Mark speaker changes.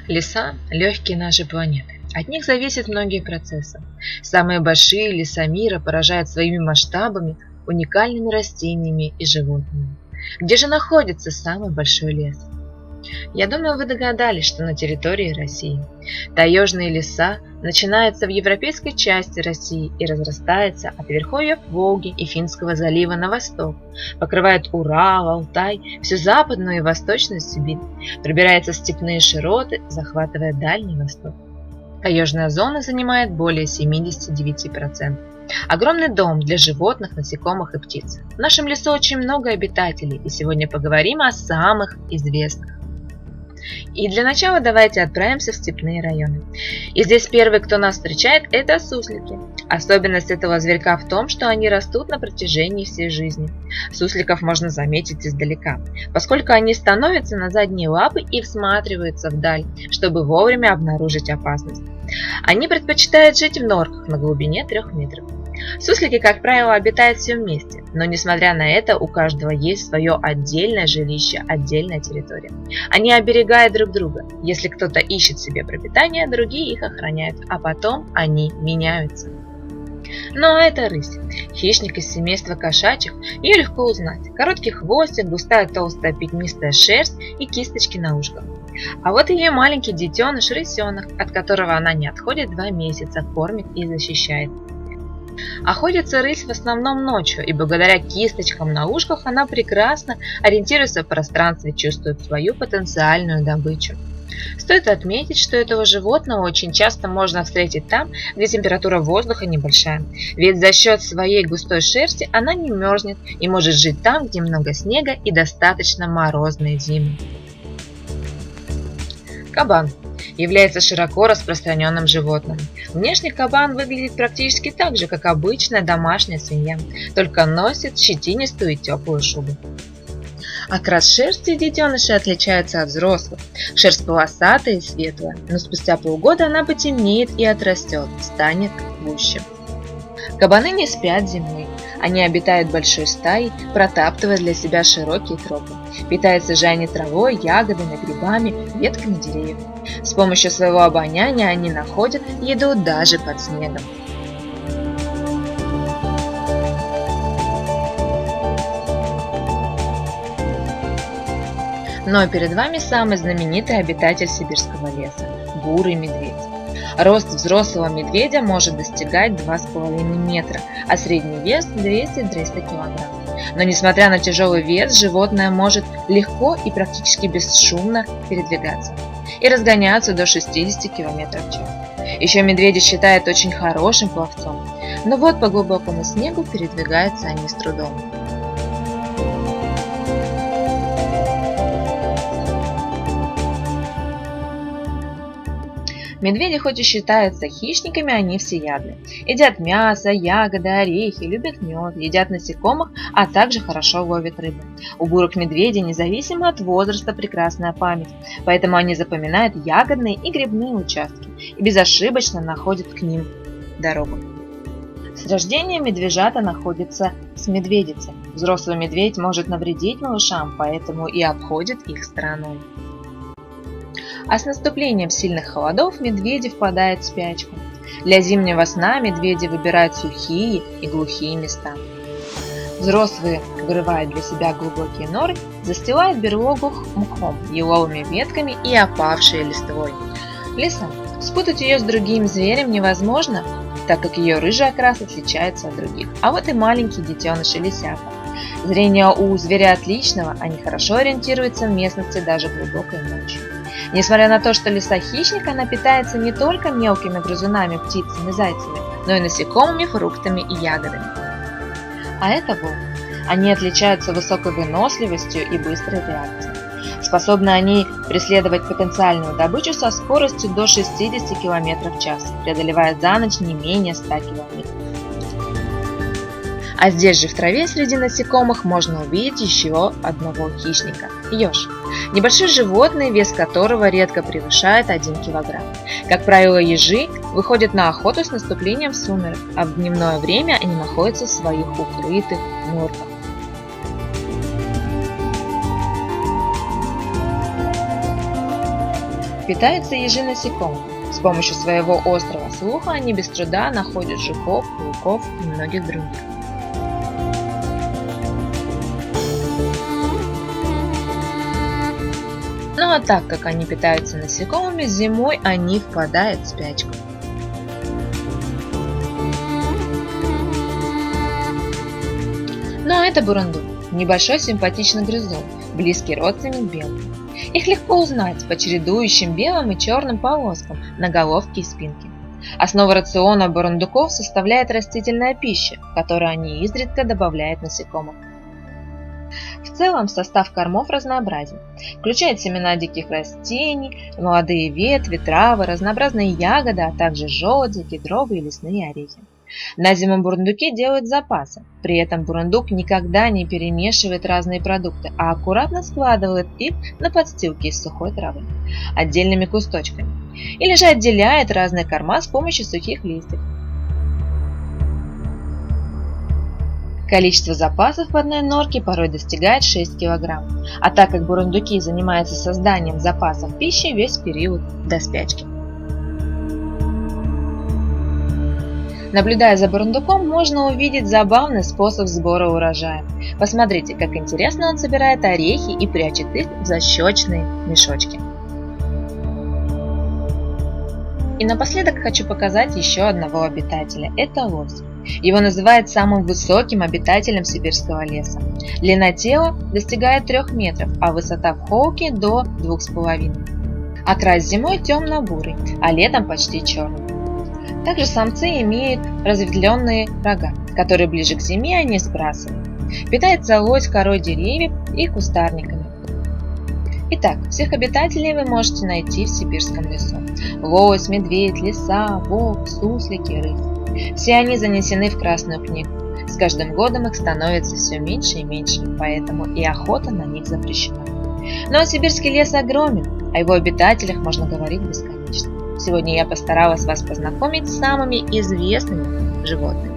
Speaker 1: Леса– легкие нашей планеты. От них зависят многие процессы. Самые большие леса мира поражают своими масштабами, уникальными растениями и животными. Где же находится самый большой лес? Я думаю, вы догадались, что на территории России. Таежные леса начинаются в европейской части России и разрастаются от верховьев Волги и Финского залива на восток, покрывают Урал, Алтай, всю западную и восточную Сибирь, пробирается в степные широты, захватывая Дальний Восток. Таежная зона занимает более 79%. Огромный дом для животных, насекомых и птиц. В нашем лесу очень много обитателей, и сегодня поговорим о самых известных. И для начала давайте отправимся в степные районы. И здесь первый, кто нас встречает, это суслики. Особенность этого зверька в том, что они растут на протяжении всей жизни. Сусликов можно заметить издалека, поскольку они становятся на задние лапы и всматриваются вдаль, чтобы вовремя обнаружить опасность. Они предпочитают жить в норках на глубине 3 метров. Суслики, как правило, обитают все вместе, но несмотря на это, у каждого есть свое отдельное жилище, отдельная территория. Они оберегают друг друга. Если кто-то ищет себе пропитание, другие их охраняют, а потом они меняются. Но это рысь. Хищник из семейства кошачьих, ее легко узнать. Короткий хвостик, густая толстая пятнистая шерсть и кисточки на ушках. А вот ее маленький детеныш рысенок, от которого она не отходит 2 месяца, кормит и защищает. Охотится рысь в основном ночью, и благодаря кисточкам на ушках она прекрасно ориентируется в пространстве, чувствует свою потенциальную добычу. Стоит отметить, что этого животного очень часто можно встретить там, где температура воздуха небольшая, ведь за счет своей густой шерсти она не мерзнет и может жить там, где много снега и достаточно морозные зимы. Кабан является широко распространенным животным. Внешне кабан выглядит практически так же, как обычная домашняя свинья, только носит щетинистую и теплую шубу. Окрас шерсти детенышей отличается от взрослых. Шерсть полосатая и светлая, но спустя полгода она потемнеет и отрастет, станет гуще. Кабаны не спят зимой. Они обитают большой стаей, протаптывая для себя широкие тропы. Питаются же они травой, ягодами, грибами, ветками деревьев. С помощью своего обоняния они находят еду даже под снегом. Но перед вами самый знаменитый обитатель сибирского леса – бурый медведь. Рост взрослого медведя может достигать 2,5 метра, а средний вес 200-300 кг. Но несмотря на тяжелый вес, животное может легко и практически бесшумно передвигаться и разгоняться до 60 км в час. Еще медведи считают очень хорошим пловцом, но вот по глубокому снегу передвигаются они с трудом. Медведи хоть и считаются хищниками, они всеядны. Едят мясо, ягоды, орехи, любят мед, едят насекомых, а также хорошо ловят рыбу. У бурых медведей независимо от возраста прекрасная память, поэтому они запоминают ягодные и грибные участки и безошибочно находят к ним дорогу. С рождения медвежата находятся с медведицей. Взрослый медведь может навредить малышам, поэтому и обходит их стороной. А с наступлением сильных холодов медведи впадают в спячку. Для зимнего сна медведи выбирают сухие и глухие места. Взрослые вырывают для себя глубокие норы, застилают берлогу мхом, еловыми ветками и опавшей листвой. Лиса. Спутать ее с другим зверем невозможно, так как ее рыжий окрас отличается от других. А вот и маленькие детеныши лисята. Зрение у зверя отличного, они хорошо ориентируются в местности даже глубокой ночью. Несмотря на то, что лиса хищник, она питается не только мелкими грызунами, птицами, зайцами, но и насекомыми, фруктами и ягодами. А это волк. Они отличаются высокой выносливостью и быстрой реакцией. Способны они преследовать потенциальную добычу со скоростью до 60 км в час, преодолевая за ночь не менее 100 км. А здесь же в траве среди насекомых можно увидеть еще одного хищника – еж. Небольшое животное, вес которого редко превышает 1 кг. Как правило, ежи выходят на охоту с наступлением сумерек, а в дневное время они находятся в своих укрытых норках. Питаются ежи насекомыми. С помощью своего острого слуха они без труда находят жуков, пауков и многих других. Ну а так как они питаются насекомыми, зимой они впадают в спячку. Ну а это бурундук, небольшой симпатичный грызун, близкий родственник белки. Их легко узнать по чередующим белым и черным полоскам на головке и спинке. Основу рациона бурундуков составляет растительная пища, в которую они изредка добавляют насекомых. В целом состав кормов разнообразен, включает семена диких растений, молодые ветви, травы, разнообразные ягоды, а также желуди, кедровые и лесные орехи. На зиму бурундуки делают запасы, при этом бурундук никогда не перемешивает разные продукты, а аккуратно складывает их на подстилки из сухой травы, отдельными кусточками, или же отделяет разные корма с помощью сухих листьев. Количество запасов в одной норке порой достигает 6 кг, а так как бурундуки занимаются созданием запасов пищи весь период до спячки. Наблюдая за бурундуком, можно увидеть забавный способ сбора урожая. Посмотрите, как интересно он собирает орехи и прячет их в защечные мешочки. И напоследок хочу показать еще одного обитателя – это лось. Его называют самым высоким обитателем сибирского леса. Длина тела достигает 3 метров, а высота в холке до 2,5. Окрас зимой темно-бурый, а летом почти черный. Также самцы имеют разветвленные рога, которые ближе к зиме они сбрасывают. Питается лось корой деревьев и кустарниками. Итак, всех обитателей вы можете найти в сибирском лесу. Лось, медведь, лиса, волк, суслики, рысь. Все они занесены в Красную книгу. С каждым годом их становится все меньше и меньше, поэтому и охота на них запрещена. Но сибирский лес огромен, о его обитателях можно говорить бесконечно. Сегодня я постаралась вас познакомить с самыми известными животными.